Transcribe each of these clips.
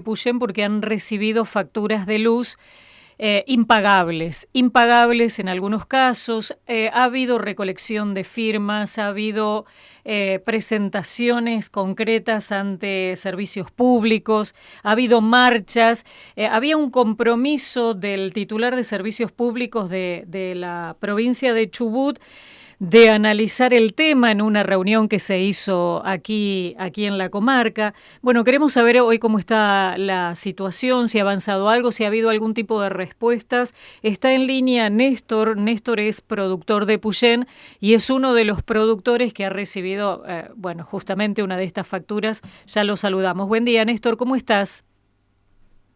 Epuyén porque han recibido facturas de luz impagables en algunos casos. Ha habido recolección de firmas, ha habido presentaciones concretas ante servicios públicos, ha habido marchas, había un compromiso del titular de servicios públicos de la provincia de Chubut de analizar el tema en una reunión que se hizo aquí en la comarca. Bueno, queremos saber hoy cómo está la situación, si ha avanzado algo, si ha habido algún tipo de respuestas. Está en línea Néstor. Néstor es productor de Epuyén y es uno de los productores que ha recibido, justamente una de estas facturas. Ya lo saludamos. Buen día, Néstor, ¿cómo estás?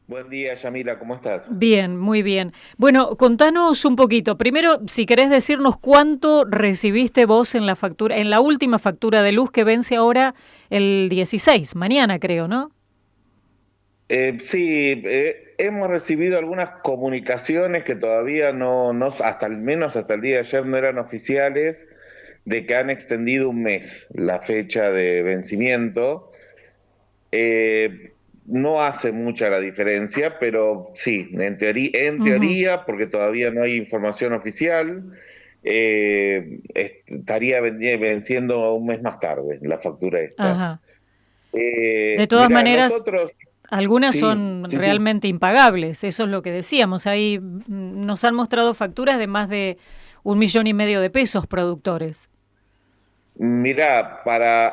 Buen día, Yamila, ¿cómo estás? Bien, muy bien. Bueno, contanos un poquito. Primero, si querés decirnos cuánto recibiste vos en la factura, en la última factura de luz que vence ahora el 16, mañana creo, ¿no? Sí, hemos recibido algunas comunicaciones que todavía no, hasta al menos hasta el día de ayer no eran oficiales, de que han extendido un mes la fecha de vencimiento. No hace mucha la diferencia, pero sí, Ujú. en teoría, porque todavía no hay información oficial, estaría venciendo un mes más tarde la factura esta. Ajá. De todas Mira, maneras, nosotros, algunas sí, son sí, sí. realmente impagables, eso es lo que decíamos. Ahí nos han mostrado facturas de más de 1,5 millones de pesos productores. Mira,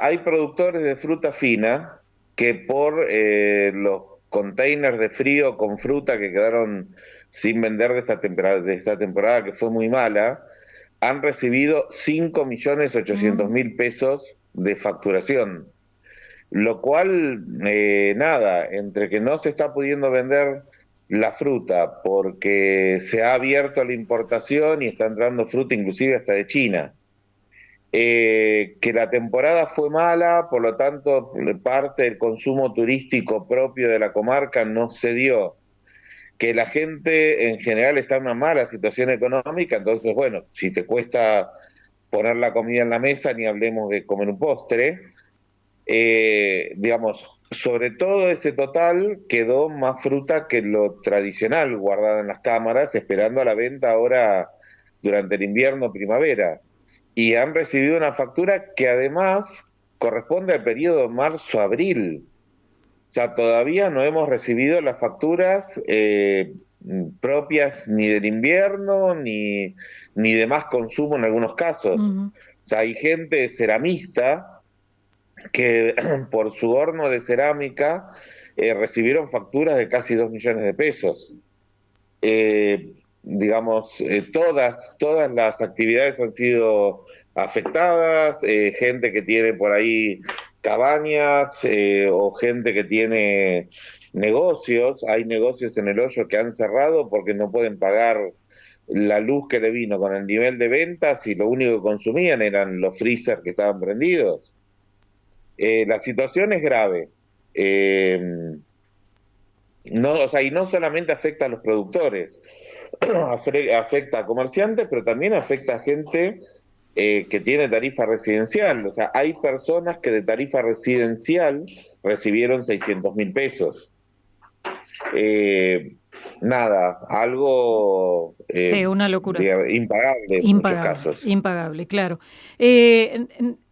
hay productores de fruta fina que por los containers de frío con fruta que quedaron sin vender de esta temporada que fue muy mala, han recibido 5.800.000 pesos de facturación. Lo cual, nada, entre que no se está pudiendo vender la fruta porque se ha abierto a la importación y está entrando fruta inclusive hasta de China, que la temporada fue mala, por lo tanto parte del consumo turístico propio de la comarca no se dio, que la gente en general está en una mala situación económica, entonces bueno, si te cuesta poner la comida en la mesa, ni hablemos de comer un postre. Digamos, sobre todo ese total quedó más fruta que lo tradicional guardada en las cámaras, esperando a la venta ahora durante el invierno, primavera. Y han recibido una factura que además corresponde al periodo marzo-abril. O sea, todavía no hemos recibido las facturas propias ni del invierno ni de más consumo en algunos casos. Ujú. O sea, hay gente ceramista que por su horno de cerámica recibieron facturas de casi 2 millones de pesos. Digamos, todas las actividades han sido afectadas, gente que tiene por ahí cabañas o gente que tiene negocios, hay negocios en el hoyo que han cerrado porque no pueden pagar la luz que le vino con el nivel de ventas y lo único que consumían eran los freezers que estaban prendidos. La situación es grave. Eh, no, o sea, y no solamente afecta a los productores, afecta a comerciantes, pero también afecta a gente que tiene tarifa residencial. O sea, hay personas que de tarifa residencial recibieron 600.000 pesos. Eh, Nada, algo Sí, una locura. impagable en muchos Impagable, casos. impagable, claro.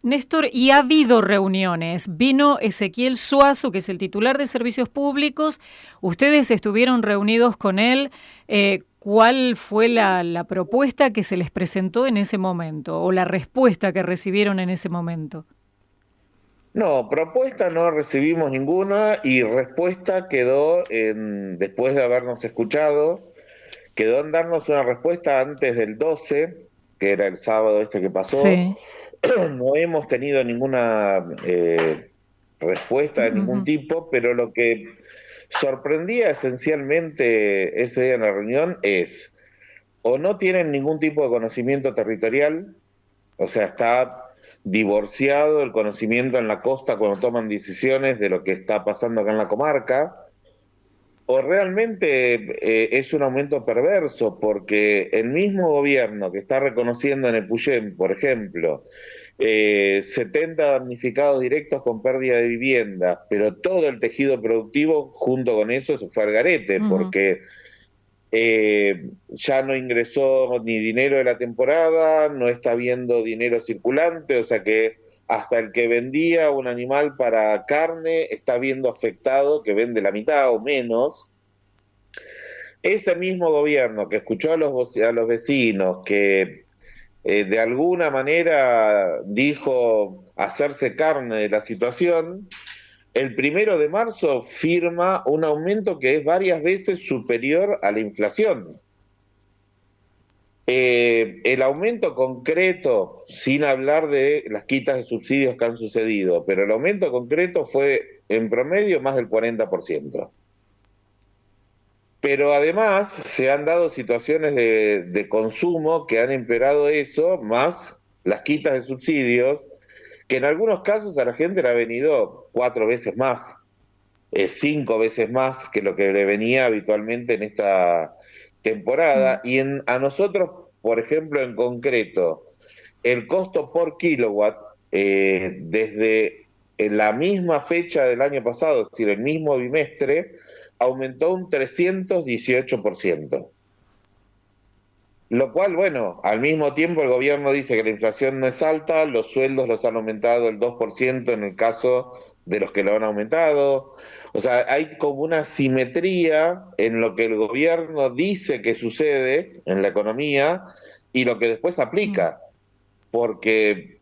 Néstor, y ha habido reuniones. Vino Ezequiel Suazo, que es el titular de Servicios Públicos. Ustedes estuvieron reunidos con él. ¿Cuál fue la propuesta que se les presentó en ese momento o la respuesta que recibieron en ese momento? No, propuesta no recibimos ninguna y respuesta después de habernos escuchado, quedó en darnos una respuesta antes del 12, que era el sábado este que pasó. Sí. No hemos tenido ninguna respuesta de ningún Ujú. tipo, pero lo que sorprendía esencialmente ese día en la reunión es, o no tienen ningún tipo de conocimiento territorial, o sea, está divorciado el conocimiento en la costa cuando toman decisiones de lo que está pasando acá en la comarca, o realmente es un aumento perverso, porque el mismo gobierno que está reconociendo en Epuyén, por ejemplo, 70 damnificados directos con pérdida de vivienda, pero todo el tejido productivo junto con eso se fue al garete, Ujú. porque ya no ingresó ni dinero de la temporada, no está viendo dinero circulante, o sea que hasta el que vendía un animal para carne está viendo afectado, que vende la mitad o menos. Ese mismo gobierno que escuchó a los vecinos, que de alguna manera dijo hacerse carne de la situación, el 1 de marzo firma un aumento que es varias veces superior a la inflación. El aumento concreto, sin hablar de las quitas de subsidios que han sucedido, pero el aumento concreto fue en promedio más del 40%. Pero además se han dado situaciones de consumo que han empeorado eso, más las quitas de subsidios, que en algunos casos a la gente le ha venido 4 veces más, 5 veces más que lo que le venía habitualmente en esta Mm. temporada. Y a nosotros, por ejemplo, en concreto, el costo por kilowatt, desde la misma fecha del año pasado, es decir, el mismo bimestre, aumentó un 318%. Lo cual, bueno, al mismo tiempo el gobierno dice que la inflación no es alta, los sueldos los han aumentado el 2% en el caso de los que lo han aumentado. O sea, hay como una simetría en lo que el gobierno dice que sucede en la economía y lo que después Mm. aplica. Porque,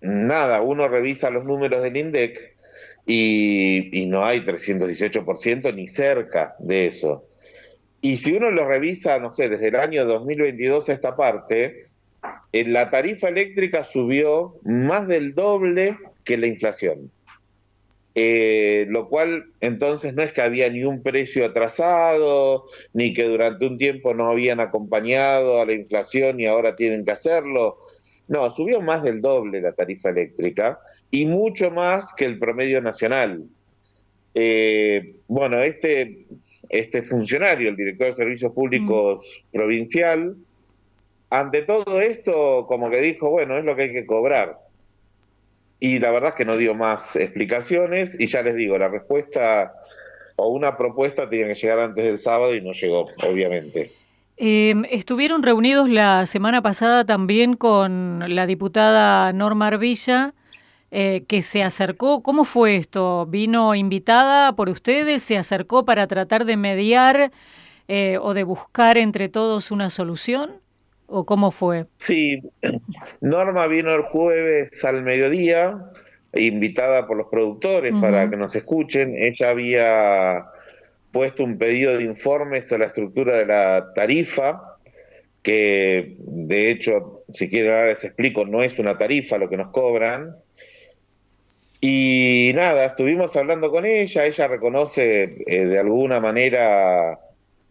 nada, uno revisa los números del INDEC y no hay 318% ni cerca de eso. Y si uno lo revisa, no sé, desde el año 2022 a esta parte, la tarifa eléctrica subió más del doble que la inflación. Lo cual entonces no es que había ni un precio atrasado, ni que durante un tiempo no habían acompañado a la inflación y ahora tienen que hacerlo. No, subió más del doble la tarifa eléctrica y mucho más que el promedio nacional. Bueno, este funcionario, el director de Servicios Mm. Públicos provincial, ante todo esto, como que dijo, bueno, es lo que hay que cobrar. Y la verdad es que no dio más explicaciones y ya les digo, la respuesta o una propuesta tenía que llegar antes del sábado y no llegó, obviamente. Estuvieron reunidos la semana pasada también con la diputada Norma Arbilla, que se acercó. ¿Cómo fue esto? ¿Vino invitada por ustedes? ¿Se acercó para tratar de mediar o de buscar entre todos una solución? ¿O cómo fue? Sí, Norma vino el jueves al mediodía, invitada por los productores para Ujú. que nos escuchen. Ella había puesto un pedido de informes a la estructura de la tarifa, que de hecho, si quieren ahora les explico, no es una tarifa lo que nos cobran. Y nada, estuvimos hablando con ella reconoce de alguna manera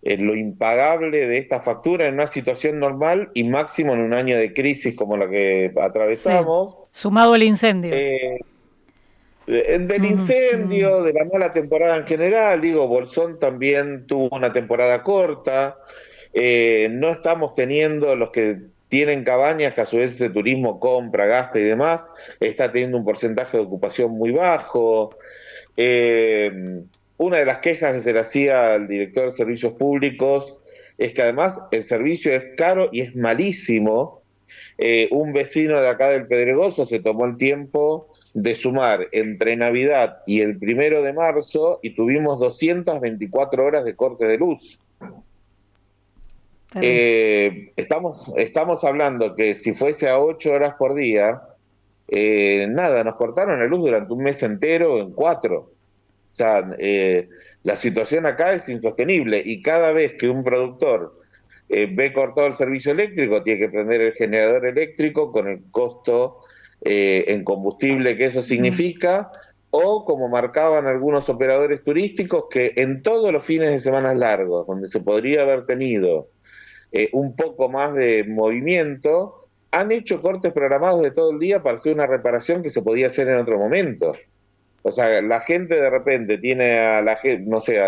lo impagable de esta factura en una situación normal y máximo en un año de crisis como la que Sí, atravesamos. sumado al incendio. Eh, del Ujú, mm. incendio, de la mala temporada en general, digo, Bolsón también tuvo una temporada corta, no estamos teniendo los que tienen cabañas, que a su vez ese turismo compra, gasta y demás, está teniendo un porcentaje de ocupación muy bajo. Eh, una de las quejas que se le hacía al director de servicios públicos es que además el servicio es caro y es malísimo. Un vecino de acá del Pedregoso se tomó el tiempo de sumar entre Navidad y el 1 de marzo y tuvimos 224 horas de corte de luz. Terrible. Estamos hablando que si fuese a 8 horas por día, nada, nos cortaron la luz durante un mes entero en 4. O sea, la situación acá es insostenible y cada vez que un productor ve cortado el servicio eléctrico, tiene que prender el generador eléctrico con el costo en combustible que eso Mm. significa, o como marcaban algunos operadores turísticos, que en todos los fines de semana largos, donde se podría haber tenido un poco más de movimiento, han hecho cortes programados de todo el día para hacer una reparación que se podía hacer en otro momento. O sea, la gente de repente tiene a la gente, no sé,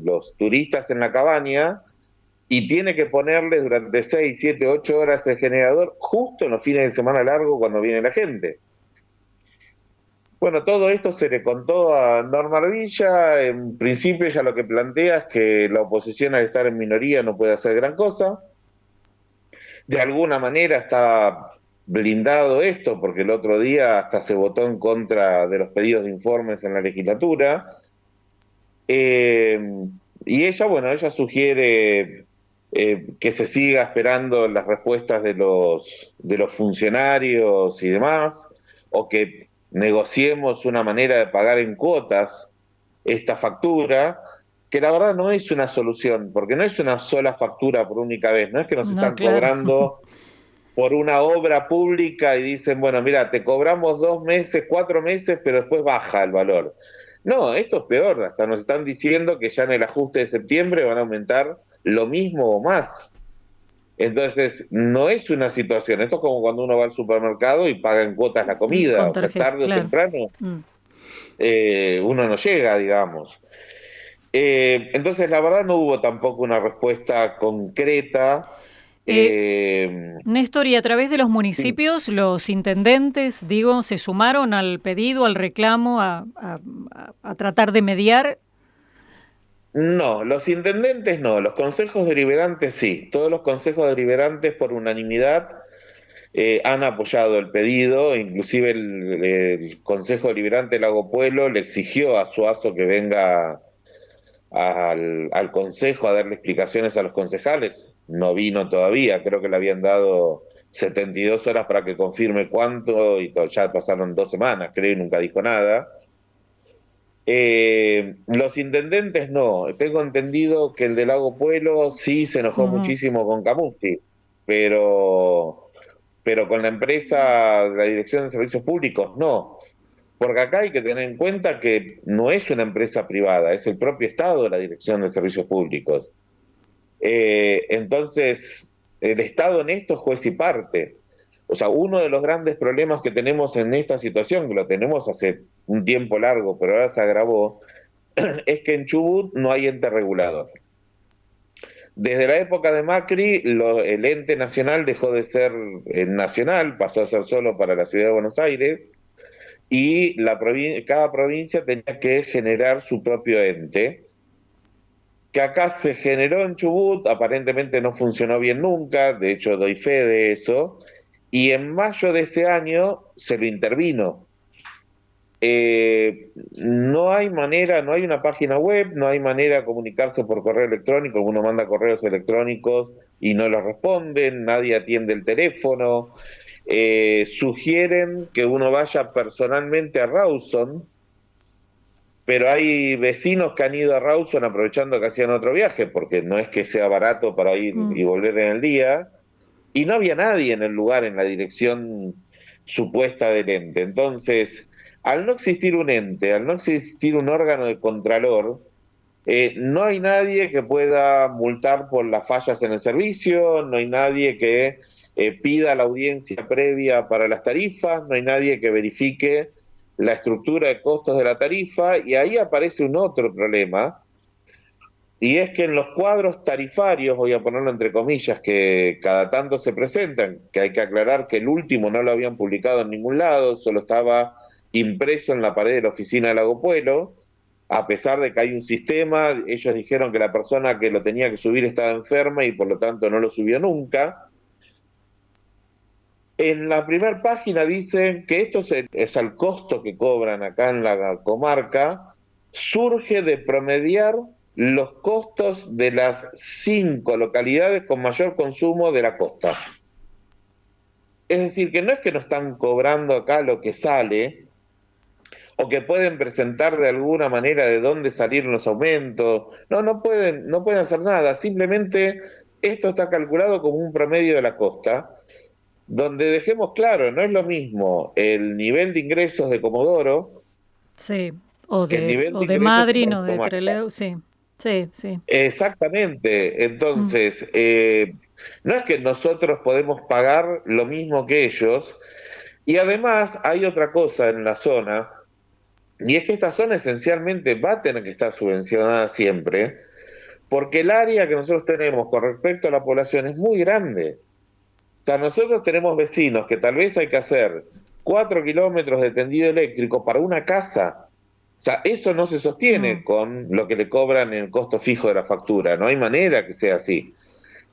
los turistas en la cabaña y tiene que ponerle durante 6, 7, 8 horas el generador justo en los fines de semana largo cuando viene la gente. Bueno, todo esto se le contó a Norma Villa. En principio ella lo que plantea es que la oposición, al estar en minoría, no puede hacer gran cosa. De alguna manera está blindado esto, porque el otro día hasta se votó en contra de los pedidos de informes en la legislatura. Y ella, bueno, ella sugiere que se siga esperando las respuestas de los funcionarios y demás, o que negociemos una manera de pagar en cuotas esta factura, que la verdad no es una solución, porque no es una sola factura por única vez, no es que nos No, están claro. cobrando por una obra pública y dicen, bueno, mira, te cobramos 2 meses, 4 meses, pero después baja el valor. No, esto es peor, hasta nos están diciendo que ya en el ajuste de septiembre van a aumentar lo mismo o más. Entonces, no es una situación, esto es como cuando uno va al supermercado y paga en cuotas la comida, Con o sea, tarjeta, tarde o claro. temprano Mm. uno no llega, digamos. Entonces, la verdad no hubo tampoco una respuesta concreta. Eh, Eh, Néstor, y a través de los sí. municipios, los intendentes, digo, se sumaron al pedido, al reclamo, a tratar de mediar. No, los intendentes no, los consejos deliberantes sí. Todos los consejos deliberantes por unanimidad han apoyado el pedido, inclusive el Consejo Deliberante de Lago Pueblo le exigió a Suazo que venga al Consejo a darle explicaciones a los concejales. No vino todavía, creo que le habían dado 72 horas para que confirme cuánto y ya pasaron 2 semanas, creo, y nunca dijo nada. Los intendentes no, tengo entendido que el de Lago Pueblo sí se enojó Ujú. muchísimo con Camusti, pero con la empresa, la Dirección de Servicios Públicos, no. Porque acá hay que tener en cuenta que no es una empresa privada, es el propio Estado la Dirección de Servicios Públicos. Entonces, el Estado en esto es juez y parte. O sea, uno de los grandes problemas que tenemos en esta situación, que lo tenemos hace un tiempo largo, pero ahora se agravó, es que en Chubut no hay ente regulador. Desde la época de Macri, el ente nacional dejó de ser nacional, pasó a ser solo para la ciudad de Buenos Aires, y cada provincia tenía que generar su propio ente, que acá se generó en Chubut, aparentemente no funcionó bien nunca, de hecho doy fe de eso, y en mayo de este año se lo intervino. No hay manera, no hay una página web, no hay manera de comunicarse por correo electrónico, uno manda correos electrónicos y no los responden, nadie atiende el teléfono. Sugieren que uno vaya personalmente a Rawson, pero hay vecinos que han ido a Rawson aprovechando que hacían otro viaje, porque no es que sea barato para ir Mm. y volver en el día, y no había nadie en el lugar, en la dirección supuesta del ente. Entonces, al no existir un ente, al no existir un órgano de contralor, no hay nadie que pueda multar por las fallas en el servicio, no hay nadie que pida la audiencia previa para las tarifas, no hay nadie que verifique la estructura de costos de la tarifa, y ahí aparece un otro problema, y es que en los cuadros tarifarios, voy a ponerlo entre comillas, que cada tanto se presentan, que hay que aclarar que el último no lo habían publicado en ningún lado, solo estaba impreso en la pared de la oficina de Lago Pueblo, a pesar de que hay un sistema, ellos dijeron que la persona que lo tenía que subir estaba enferma y por lo tanto no lo subió nunca. En la primera página dicen que esto es el costo que cobran acá en la comarca, surge de promediar los costos de las 5 localidades con mayor consumo de la costa. Es decir, que no es que nos están cobrando acá lo que sale, o que pueden presentar de alguna manera de dónde salieron los aumentos. No, no pueden hacer nada. Simplemente esto está calculado como un promedio de la costa, donde dejemos claro, no es lo mismo el nivel de ingresos de Comodoro Sí, que el nivel o de de ingresos Madryn de o de comarca. Trelew, sí, sí, sí. Exactamente. Mm. Entonces, no es que nosotros podemos pagar lo mismo que ellos. Y además hay otra cosa en la zona, y es que esta zona esencialmente va a tener que estar subvencionada siempre, porque el área que nosotros tenemos con respecto a la población es muy grande. O sea, nosotros tenemos vecinos que tal vez hay que hacer 4 kilómetros de tendido eléctrico para una casa. O sea, eso no se sostiene Mm. con lo que le cobran en el costo fijo de la factura. No hay manera que sea así.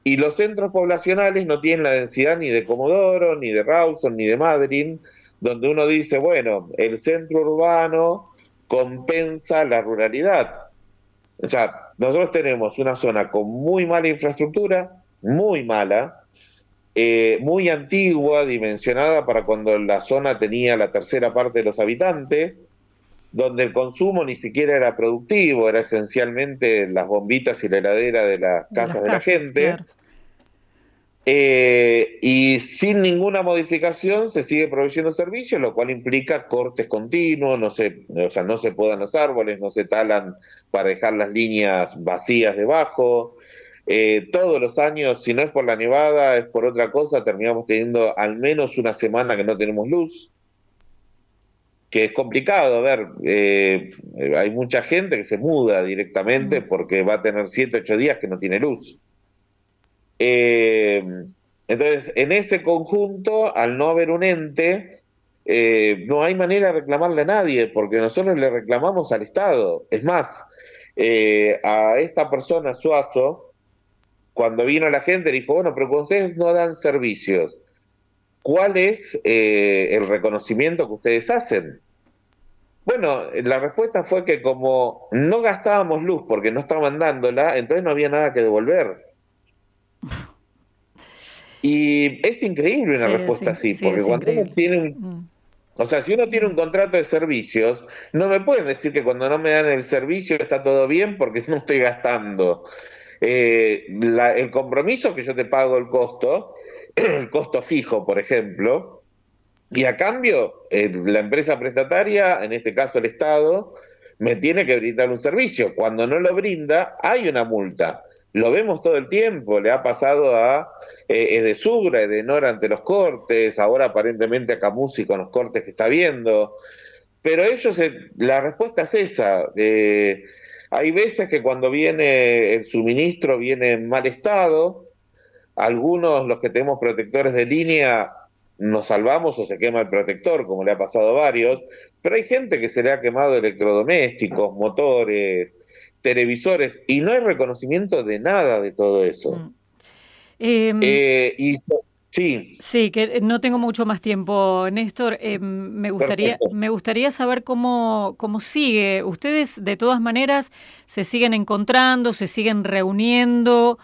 Y los centros poblacionales no tienen la densidad ni de Comodoro, ni de Rawson, ni de Madryn, donde uno dice, bueno, el centro urbano compensa la ruralidad. O sea, nosotros tenemos una zona con muy mala infraestructura, muy mala, muy antigua, dimensionada para cuando la zona tenía la tercera parte de los habitantes, donde el consumo ni siquiera era productivo, era esencialmente las bombitas y la heladera de las De las casas de la casas, gente. claro. Y sin ninguna modificación se sigue proveyendo servicios, lo cual implica cortes continuos, no se, o sea, no se podan los árboles, no se talan para dejar las líneas vacías debajo. Todos los años, si no es por la nevada, es por otra cosa, terminamos teniendo al menos una semana que no tenemos luz, que es complicado. A ver, hay mucha gente que se muda directamente Mm. porque va a tener 7, 8 días que no tiene luz. Eh, entonces, en ese conjunto, al no haber un ente, no hay manera de reclamarle a nadie, porque nosotros le reclamamos al Estado. Es más, a esta persona, Suazo, cuando vino la gente, dijo, bueno, pero cuando ustedes no dan servicios, ¿cuál es el reconocimiento que ustedes hacen? Bueno, la respuesta fue que como no gastábamos luz porque no estaban dándola, entonces no había nada que devolver. Y es increíble una respuesta así, Sí, porque es cuando uno increíble. tiene Mm. o sea, si uno tiene un Mm. contrato de servicios, no me pueden decir que cuando no me dan el servicio está todo bien porque no estoy gastando. El compromiso que yo te pago el costo, el costo fijo, por ejemplo, y a cambio, la empresa prestataria, en este caso el Estado, me tiene que brindar un servicio. Cuando no lo brinda, hay una multa. Lo vemos todo el tiempo, le ha pasado a Edesur, a Edenor ante los cortes, ahora aparentemente a Camusi con los cortes que está viendo. Pero ellos, la respuesta es esa. Hay veces que cuando viene el suministro viene en mal estado, algunos, los que tenemos protectores de línea, nos salvamos o se quema el protector, como le ha pasado a varios, pero hay gente que se le ha quemado electrodomésticos, motores, televisores, y no hay reconocimiento de nada de todo eso. Mm. Em, Sí, Sí, que no tengo mucho más tiempo, Néstor. perfecto. Me gustaría saber cómo sigue. Ustedes, de todas maneras, se siguen encontrando, se siguen reuniendo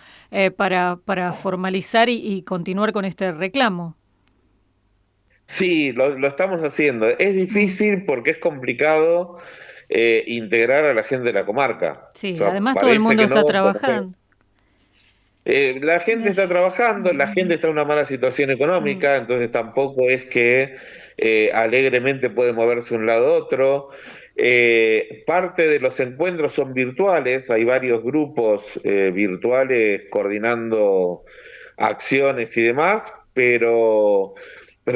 para formalizar y continuar con este reclamo. Sí, lo estamos haciendo. Es Mm. difícil porque es complicado integrar a la gente de la comarca. O Sí, sea, además todo el parece mundo que está no, pero trabajando. la gente está trabajando, la gente está en una mala situación Mm. económica, entonces tampoco es que alegremente puede moverse de un lado a otro. Parte de los encuentros son virtuales, hay varios grupos virtuales coordinando acciones y demás, pero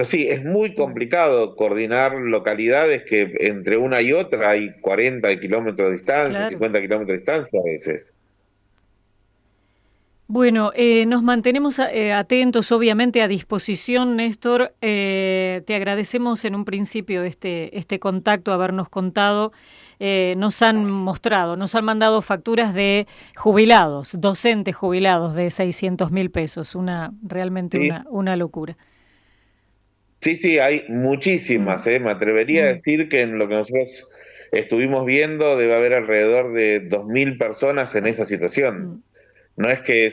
sí, es muy Mm. complicado coordinar localidades que entre una y otra hay 40 kilómetros de distancia, Claro. 50 kilómetros de distancia a veces. Bueno, nos mantenemos atentos, obviamente a disposición, Néstor. Te agradecemos en un principio este contacto, habernos contado. Nos han mostrado, nos han mandado facturas de jubilados, docentes jubilados de 600.000 pesos, realmente Sí, una locura. sí, sí, hay Mm. muchísimas, ¿eh? Me atrevería a Mm. decir que en lo que nosotros estuvimos viendo debe haber alrededor de 2.000 personas en esa situación. Mm. No es que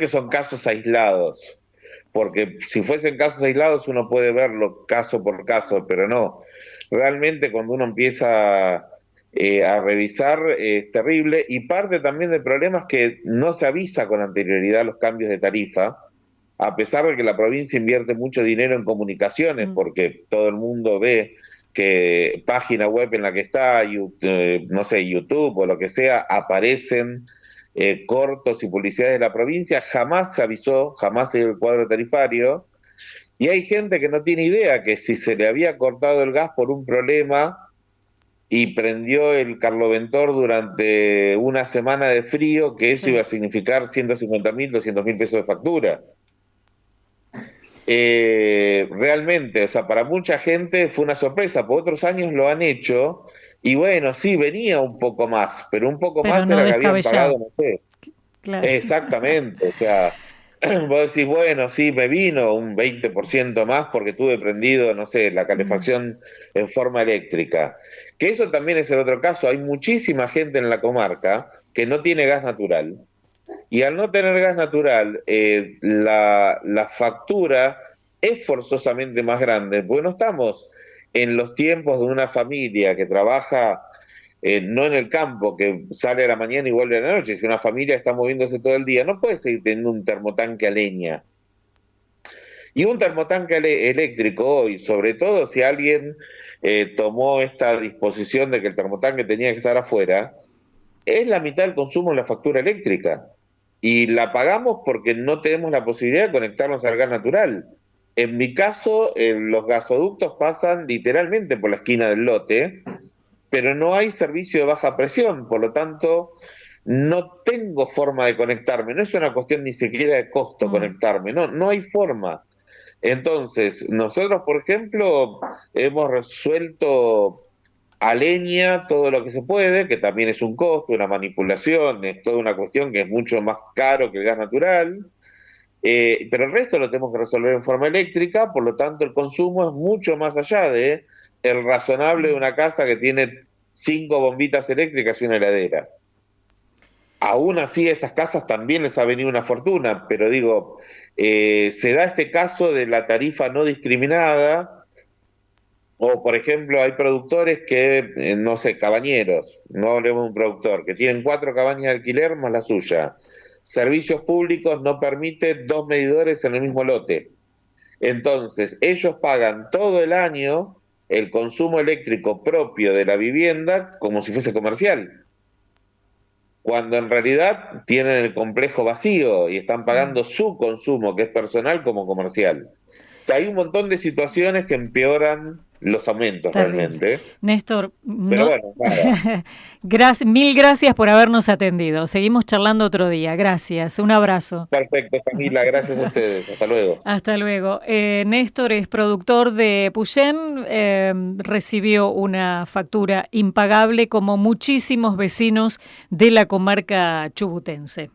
son casos aislados, porque si fuesen casos aislados uno puede verlo caso por caso, pero no. Realmente cuando uno empieza a revisar es terrible y parte también del problema es que no se avisa con anterioridad los cambios de tarifa, a pesar de que la provincia invierte mucho dinero en comunicaciones, Mm. porque todo el mundo ve que página web en la que está, no sé, YouTube o lo que sea, aparecen cortos y publicidades de la provincia, jamás se avisó, jamás se dio el cuadro tarifario, y hay gente que no tiene idea que si se le había cortado el gas por un problema y prendió el Carloventor durante una semana de frío, que eso Sí. iba a significar 150.000, 200.000 pesos de factura. Realmente, o sea, para mucha gente fue una sorpresa, por otros años lo han hecho, y bueno, sí, venía un poco más, pero un poco Pero más no era que habían pagado, descabellado. no sé, Claro. exactamente, o sea, vos decís, bueno, sí, me vino un 20% más porque tuve prendido, no sé, la Mm. calefacción en forma eléctrica. Que eso también es el otro caso. Hay muchísima gente en la comarca que no tiene gas natural. Y al no tener gas natural, la factura es forzosamente más grande, porque no estamos en los tiempos de una familia que trabaja no en el campo, que sale a la mañana y vuelve a la noche. Si una familia está moviéndose todo el día, no puede seguir teniendo un termotanque a leña. Y un termotanque eléctrico hoy, sobre todo si alguien tomó esta disposición de que el termotanque tenía que estar afuera, es la mitad del consumo de la factura eléctrica. Y la pagamos porque no tenemos la posibilidad de conectarnos al gas natural. En mi caso, los gasoductos pasan literalmente por la esquina del lote, pero no hay servicio de baja presión, por lo tanto, no tengo forma de conectarme. No es una cuestión ni siquiera de costo Mm. conectarme, no, no hay forma. Entonces, nosotros, por ejemplo, hemos resuelto a leña todo lo que se puede, que también es un costo, una manipulación, es toda una cuestión que es mucho más caro que el gas natural, pero el resto lo tenemos que resolver en forma eléctrica, por lo tanto el consumo es mucho más allá de el razonable de Mm. una casa que tiene 5 bombitas eléctricas y una heladera. Aún así, a esas casas también les ha venido una fortuna, pero digo, se da este caso de la tarifa no discriminada, o por ejemplo, hay productores que, no sé, cabañeros, no hablemos de un productor, que tienen 4 cabañas de alquiler más la suya. Servicios públicos no permite 2 medidores en el mismo lote. Entonces, ellos pagan todo el año el consumo eléctrico propio de la vivienda como si fuese comercial, cuando en realidad tienen el complejo vacío y están Mm. pagando su consumo, que es personal, como comercial. O sea, hay un montón de situaciones que empeoran los aumentos Terrible. realmente. Néstor, Pero no, bueno, nada. mil gracias por habernos atendido. Seguimos charlando otro día. Gracias. Un abrazo. Perfecto, Camila. Gracias a ustedes. Hasta luego. Hasta luego. Néstor es productor de Puyén, recibió una factura impagable como muchísimos vecinos de la comarca chubutense.